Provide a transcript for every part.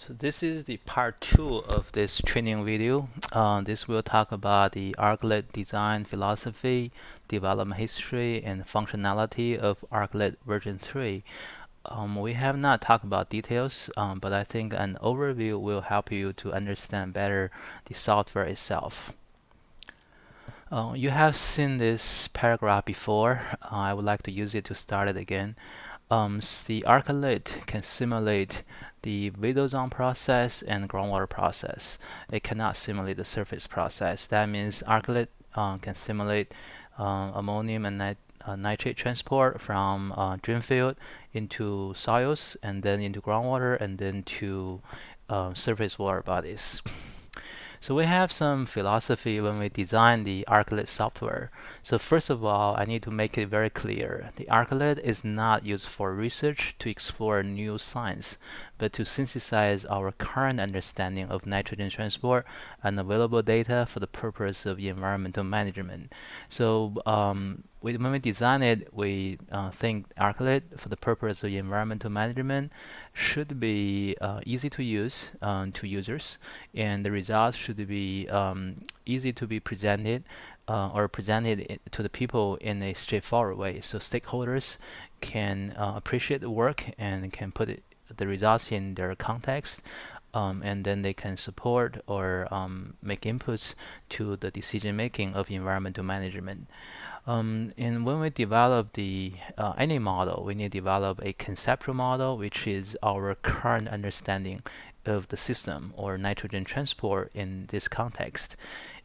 So this is the part 2 of this training video. This will talk about the ArcNLET design philosophy, development history, and functionality of ArcNLET version 3. We have not talked about details, but I think an overview will help you to understand better the software itself. You have seen this paragraph before. I would like to use it to start it again. The ArcNLET can simulate the video zone process and groundwater process. It cannot simulate the surface process. That means ArcNLET can simulate ammonium and nitrate transport from drain field into soils and then into groundwater and then to surface water bodies. So we have some philosophy when we design the ArcNLET software. So first of all, I need to make it very clear. The ArcNLET is not used for research to explore new science, but to synthesize our current understanding of nitrogen transport and available data for the purpose of environmental management. So when we design it, we think ArcNLET for the purpose of environmental management should be easy to use to users, and the results should be easy to be presented or presented to the people in a straightforward way, so stakeholders can appreciate the work and can put the results in their context, and then they can support or make inputs to the decision making of environmental management. And when we develop the any model, we need to develop a conceptual model, which is our current understanding of the system or nitrogen transport in this context.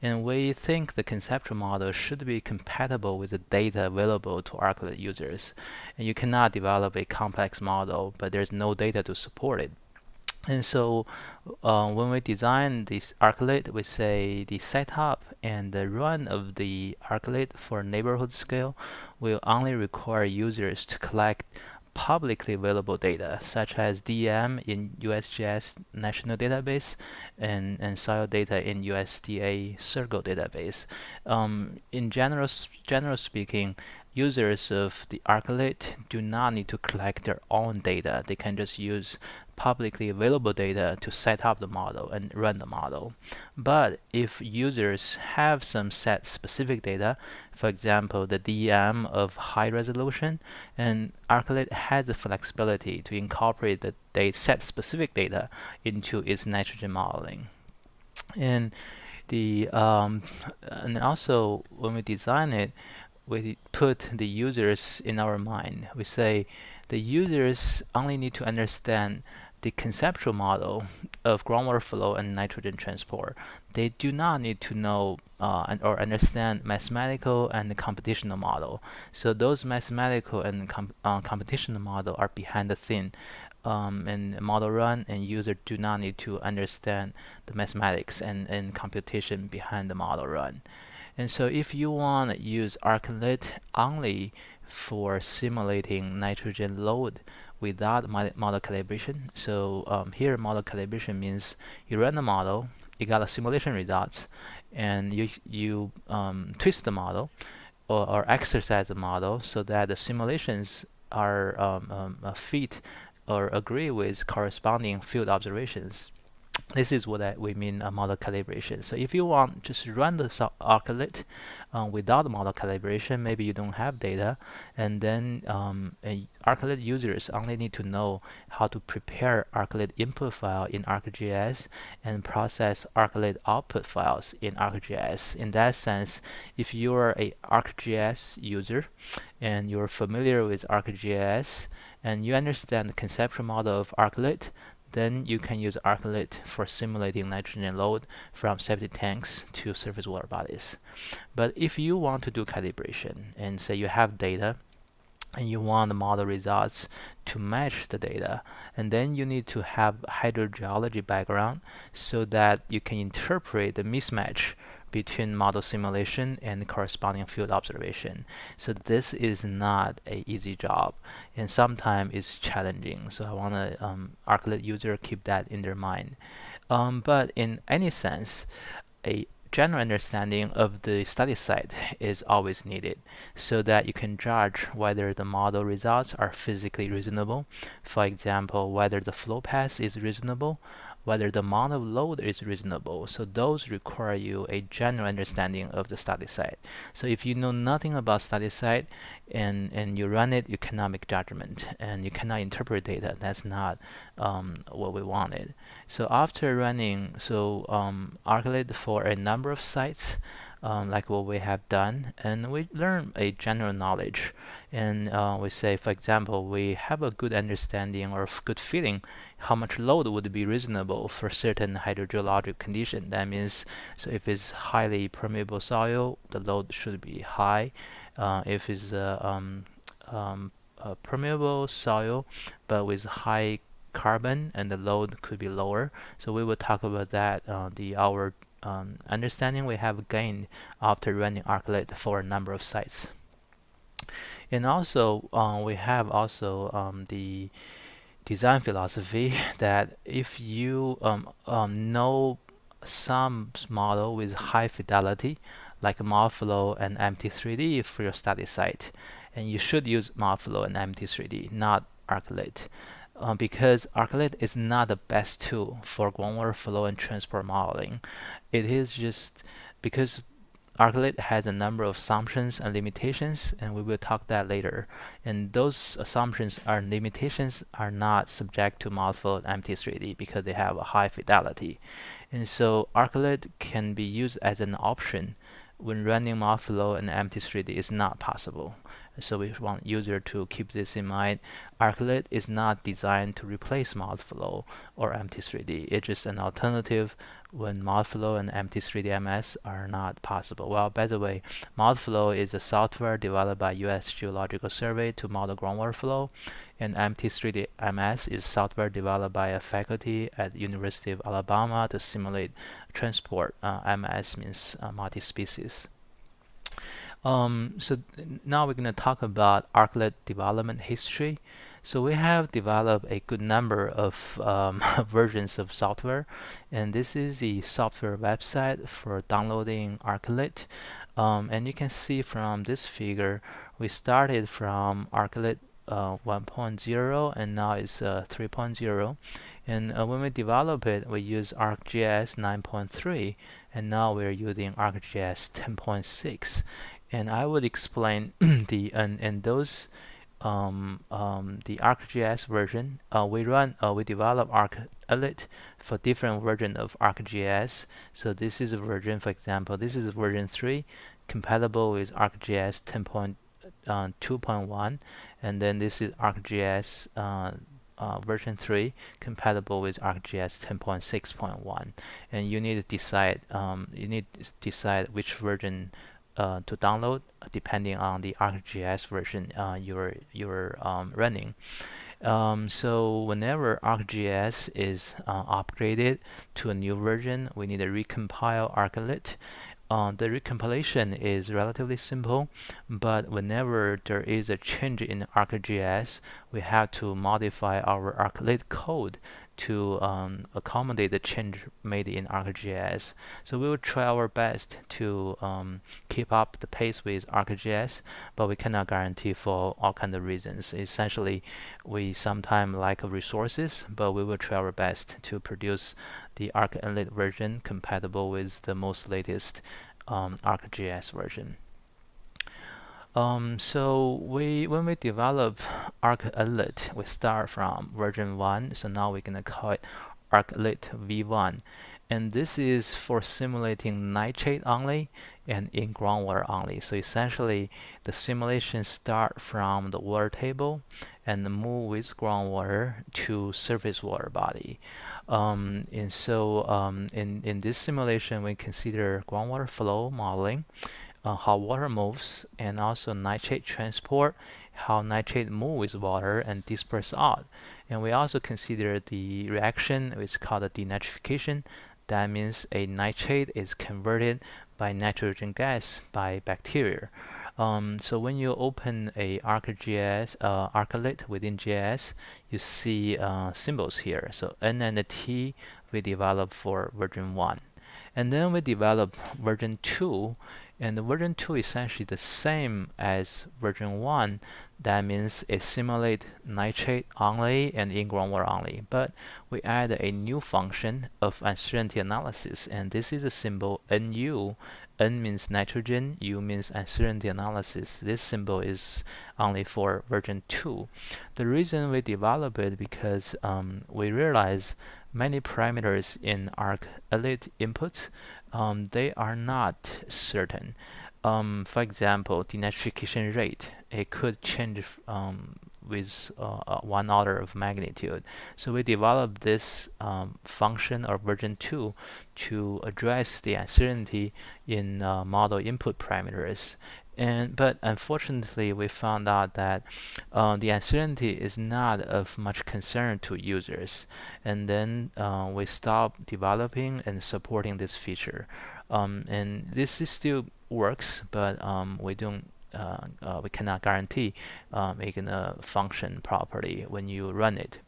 And we think the conceptual model should be compatible with the data available to ArcNLET users. And you cannot develop a complex model, but there's no data to support it. And so when we design this ArcNLET, we say the setup and the run of the ArcNLET for neighborhood scale will only require users to collect publicly available data, such as DEM in USGS National Database and soil data in USDA Circle database. In general speaking, users of the ArcNLET do not need to collect their own data. They can just use publicly available data to set up the model and run the model. But if users have some set specific data, for example, the DEM of high resolution, and ArcNLET has the flexibility to incorporate the set specific data into its nitrogen modeling. And and also when we design it, we put the users in our mind. We say the users only need to understand the conceptual model of groundwater flow and nitrogen transport. They do not need to know or understand mathematical and computational model. So those mathematical and computational model are behind the scene and model run, and users do not need to understand the mathematics and computation behind the model run. And so if you want to use ArcNLET only for simulating nitrogen load without model calibration, so here model calibration means you run the model, you got a simulation results, and you twist the model or exercise the model so that the simulations are fit or agree with corresponding field observations. This is what we mean model calibration. So if you want just run the ArcNLET without model calibration, maybe you don't have data, and then ArcNLET users only need to know how to prepare ArcNLET input file in ArcGIS and process ArcNLET output files in ArcGIS. In that sense, if you're a ArcGIS user and you're familiar with ArcGIS and you understand the conceptual model of ArcNLET, then you can use ArcNLET for simulating nitrogen load from septic tanks to surface water bodies. But if you want to do calibration and say you have data and you want the model results to match the data, and then you need to have hydrogeology background so that you can interpret the mismatch between model simulation and corresponding field observation. So this is not an easy job, and sometimes it's challenging. So I want to ArcNLET user keep that in their mind. But in any sense, a general understanding of the study site is always needed so that you can judge whether the model results are physically reasonable. For example, whether the flow path is reasonable whether the amount of load is reasonable. So those require you a general understanding of the static site. So if you know nothing about static site and you run it, you cannot make judgment and you cannot interpret data. That's not what we wanted. So after running ArcNLET for a number of sites, like what we have done, and we learn a general knowledge. And we say, for example, we have a good understanding or good feeling how much load would be reasonable for certain hydrogeologic condition. That means, so if it's highly permeable soil, the load should be high. If it's a permeable soil but with high carbon, and the load could be lower. So we will talk about that. Our understanding we have gained after running ArcNLET for a number of sites. And also, we have also the design philosophy that if you know some model with high fidelity, like ModFlow and MT3D for your study site, and you should use ModFlow and MT3D, not ArcNLET. Because ArcNLET is not the best tool for groundwater flow and transport modeling. It is just because ArcNLET has a number of assumptions and limitations, and we will talk that later. And those assumptions and limitations are not subject to ModFlow and MT3D because they have a high fidelity. And so ArcNLET can be used as an option when running ModFlow and MT3D is not possible. So we want user to keep this in mind. ArcNLET is not designed to replace ModFlow or MT3D. It's just an alternative when ModFlow and MT3D-MS are not possible. Well, by the way, ModFlow is a software developed by U.S. Geological Survey to model groundwater flow, and MT3D-MS is software developed by a faculty at University of Alabama to simulate transport. MS means multi-species. So now we're going to talk about ArcNLET development history. So we have developed a good number of versions of software, and this is the software website for downloading ArcNLET. And you can see from this figure, we started from ArcNLET 1.0 and now it's 3.0. And when we develop it, we use ArcGIS 9.3, and now we're using ArcGIS 10.6. And I would explain the ArcGIS version. We develop ArcNLET for different version of ArcGIS. So this is a version, for example, this is version 3, compatible with ArcGIS 10.2.1, and then this is ArcGIS version 3, compatible with ArcGIS 10.6.1. And you need to decide which version to download depending on the ArcGIS version you're running. So whenever ArcGIS is upgraded to a new version, we need to recompile ArcNLET. The recompilation is relatively simple, but whenever there is a change in ArcGIS, we have to modify our ArcNLET code to accommodate the change made in ArcGIS. So we will try our best to keep up the pace with ArcGIS, but we cannot guarantee for all kinds of reasons. Essentially, we sometimes lack of resources, but we will try our best to produce the ArcNLET version compatible with the most latest ArcGIS version. So when we develop ArcNLET, we start from version 1. So now we're gonna call it ArcNLETv3, and this is for simulating nitrate only and in groundwater only. So essentially, the simulation start from the water table and move with groundwater to surface water body. And so in this simulation, we consider groundwater flow modeling, how water moves, and also nitrate transport, how nitrate move with water and disperse out. And we also consider the reaction, which is called the denitrification. That means a nitrate is converted by nitrogen gas by bacteria. So when you open a ArcNLET within GIS, you see symbols here. So N and T we developed for version 1. And then we developed version 2, And the version 2 is essentially the same as version 1. That means it simulates nitrate only and in-groundwater only. But we add a new function of uncertainty analysis, and this is a symbol NU. N means nitrogen, U means uncertainty analysis. This symbol is only for version 2. The reason we develop it because we realize many parameters in ArcNLET inputs they are not certain. For example, denitrification rate, it could change with 1 order of magnitude. So we developed this function or version 2 to address the uncertainty in model input parameters. But unfortunately, we found out that the uncertainty is not of much concern to users. And then we stopped developing and supporting this feature. And this is still works, but we cannot guarantee it can function properly when you run it.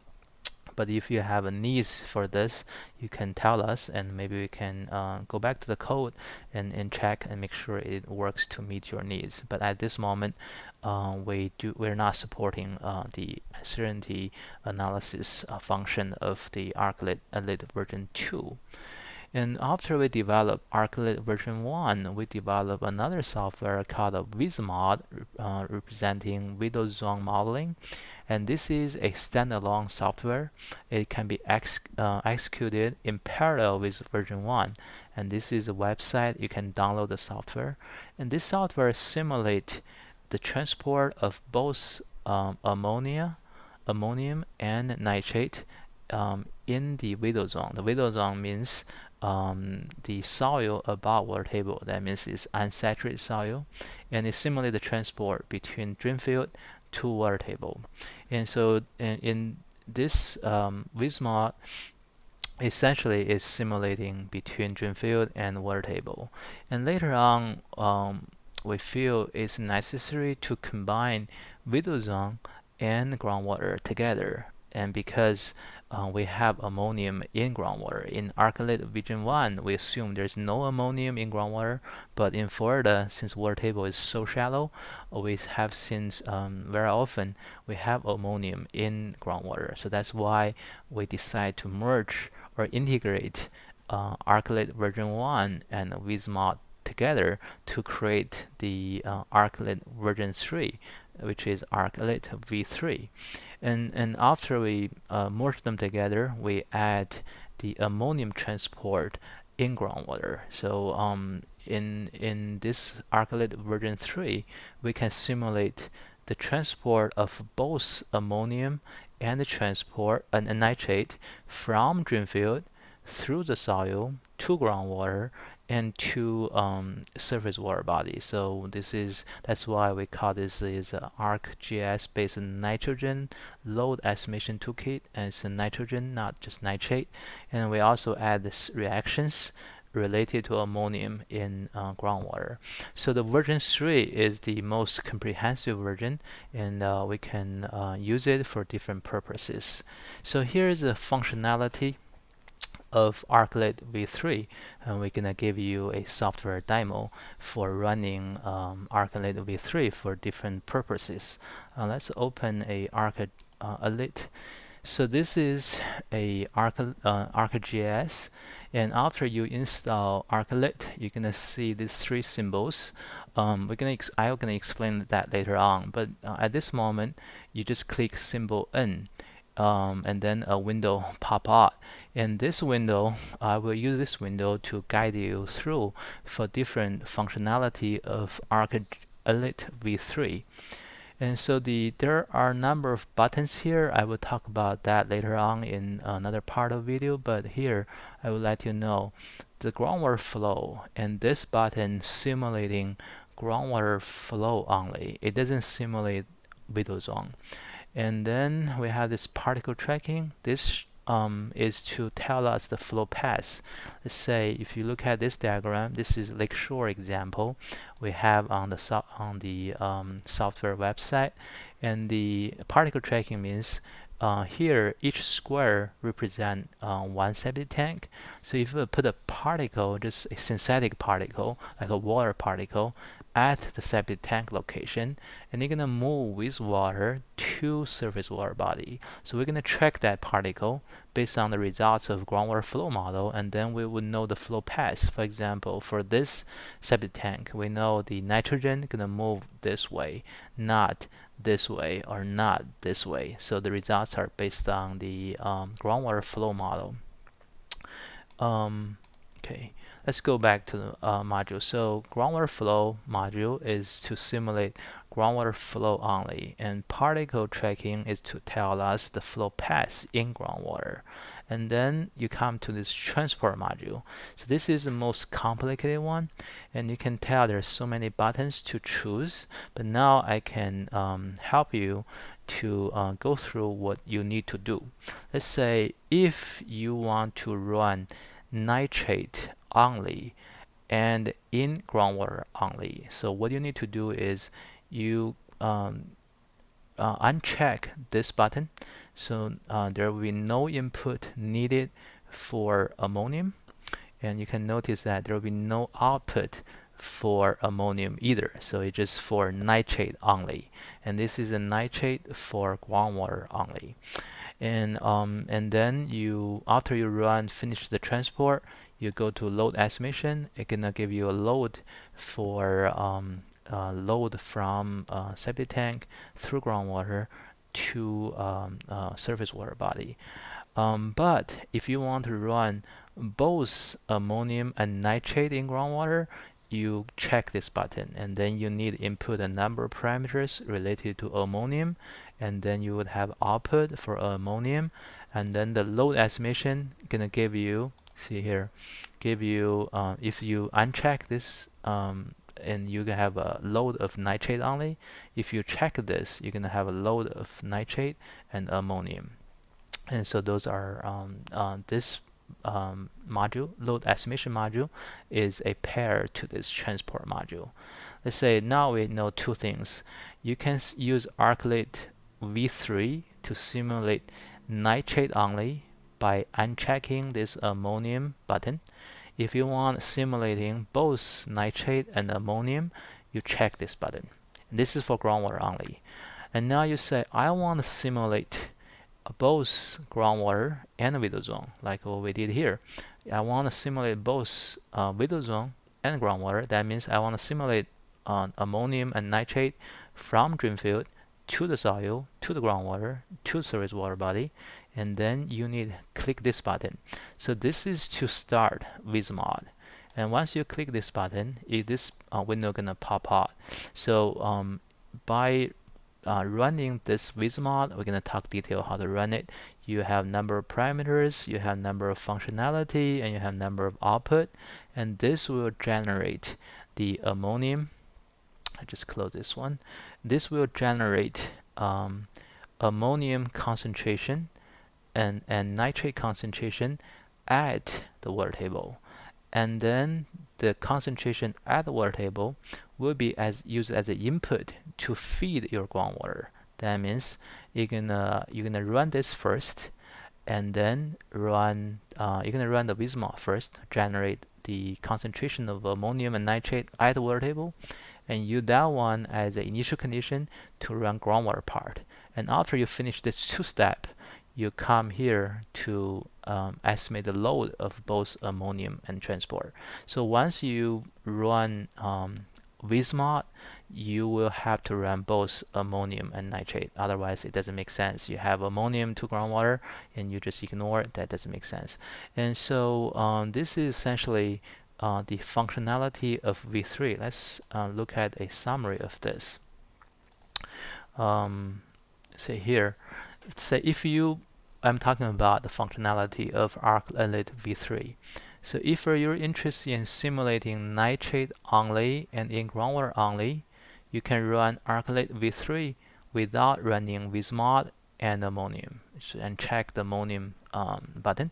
But if you have a needs for this, you can tell us, and maybe we can go back to the code and check and make sure it works to meet your needs. But at this moment, we're not supporting the uncertainty analysis function of the ArcNLET version 2. And after we developed ArcNLET version 1, we developed another software called VisMod, representing video zone modeling. And this is a standalone software. It can be executed in parallel with version 1. And this is a website. You can download the software. And this software simulates the transport of both ammonium and nitrate in the video zone. The video zone means the soil above water table. That means it's unsaturated soil, and it simulates the transport between drain field to water table. And so in this VisMod essentially is simulating between drain field and water table. And later on, we feel it's necessary to combine video zone and groundwater together. And because we have ammonium in groundwater. In ArcNLET version 1, we assume there's no ammonium in groundwater, but in Florida, since water table is so shallow, we have seen very often we have ammonium in groundwater. So that's why we decide to merge or integrate ArcNLET version 1 and VisMod together to create the ArcNLET version 3, which is ArcNLETv3. And after we merge them together, we add the ammonium transport in groundwater. So in this ArcNLET version 3, we can simulate the transport of both ammonium and the transport and nitrate from drain field through the soil to groundwater and to surface water body. So that's why we call this is ArcGIS based on nitrogen load estimation toolkit, and it's a nitrogen, not just nitrate. And we also add this reactions related to ammonium in groundwater. So the version 3 is the most comprehensive version, and we can use it for different purposes. So here's the functionality of ArcNLETv3, and we're gonna give you a software demo for running ArcNLETv3 for different purposes. Let's open a ArcNLET. So this is a ArcGIS, and after you install ArcNLET, you're gonna see these 3 symbols. I'm gonna explain that later on, but at this moment, you just click symbol N. And then a window pop out. In this window, I will use this window to guide you through for different functionality of ArcNLETv3. And so there are a number of buttons here. I will talk about that later on in another part of the video, but here I will let you know the groundwater flow, and this button simulating groundwater flow only. It doesn't simulate video zone. And then we have this particle tracking. This is to tell us the flow paths. Let's say if you look at this diagram, this is Lakeshore example we have on the software website, and the particle tracking means here each square represent one septic tank. So if you put a particle, just a synthetic particle, like a water particle, at the septic tank location, and you're gonna move with water to surface water body. So we're gonna track that particle based on the results of groundwater flow model, and then we would know the flow paths. For example, for this septic tank, we know the nitrogen gonna move this way, not this way, or not this way. So the results are based on the groundwater flow model. Okay, let's go back to the module. So groundwater flow module is to simulate groundwater flow only, and particle tracking is to tell us the flow paths in groundwater. And then you come to this transport module. So this is the most complicated one, and you can tell there's so many buttons to choose, but now I can help you to go through what you need to do. Let's say if you want to run nitrate only and in groundwater only. So what you need to do is you uncheck this button. So there will be no input needed for ammonium, and you can notice that there will be no output for ammonium either. So it's just for nitrate only, and this is a nitrate for groundwater only. And then after you finish the transport, you go to load estimation. It's gonna give you a load for load from septic tank through groundwater to surface water body. But if you want to run both ammonium and nitrate in groundwater, you check this button, and then you need input a number of parameters related to ammonium, and then you would have output for ammonium, and then the load estimation gonna give you, see here, give you if you uncheck this and you can have a load of nitrate only. If you check this, you're gonna have a load of nitrate and ammonium. And so those are this module, load estimation module, is a pair to this transport module. Let's say now we know two things. You can use ArcNLET v3 to simulate nitrate only by unchecking this ammonium button. If you want simulating both nitrate and ammonium, you check this button. This is for groundwater only. And now you say, I want to simulate both groundwater and video zone, like what we did here. I want to simulate both video zone and groundwater. That means I want to simulate ammonium and nitrate from drain field to the soil, to the groundwater, to the surface water body, and then you need click this button. So this is to start Vismod. And once you click this button, this window gonna pop out. So by running this Vismod, we're gonna talk detail how to run it. You have number of parameters, you have number of functionality, and you have number of output, and this will generate the ammonium. I just close this one. This will generate ammonium concentration and nitrate concentration at the water table, and then the concentration at the water table will be used as an input to feed your groundwater. That means you're gonna run this first, and then you're gonna run the Vismod first, generate the concentration of ammonium and nitrate at the water table, and use that one as an initial condition to run groundwater part. And after you finish this two-step, you come here to estimate the load of both ammonium and transport. So once you run Vismod, you will have to run both ammonium and nitrate. Otherwise, it doesn't make sense. You have ammonium to groundwater, and you just ignore it. That doesn't make sense. And so this is essentially the functionality of V3. Let's look at a summary of this. Say here, say if I'm talking about the functionality of ArcNLET v3. So if you're interested in simulating nitrate only and in groundwater only, you can run ArcNLET v3 without running Vismod and ammonium, and check the ammonium button.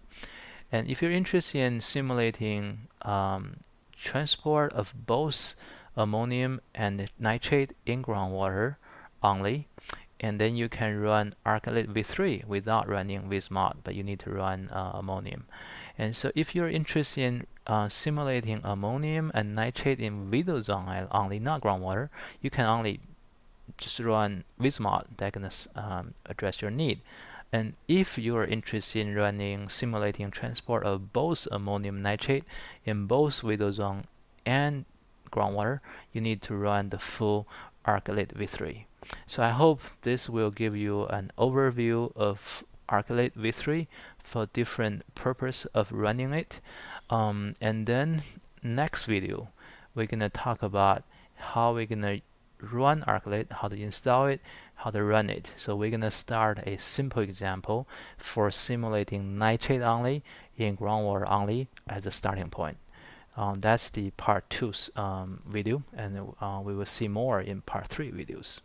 And if you're interested in simulating transport of both ammonium and nitrate in groundwater only, and then you can run ArcNLETv3 without running Vismod, but you need to run ammonium. And so if you're interested in simulating ammonium and nitrate in video zone only, not groundwater, you can only just run Vismod. That's gonna address your need. And if you are interested in running simulating transport of both ammonium nitrate in both video zone and groundwater, you need to run the full ArcNLETv3. So I hope this will give you an overview of ArcNLETv3 for different purpose of running it. And then next video, we're gonna talk about how we're gonna run ArcNLET, how to install it, how to run it. So we're gonna start a simple example for simulating nitrate only in groundwater only as a starting point. That's the part 2 video, and we will see more in part 3 videos.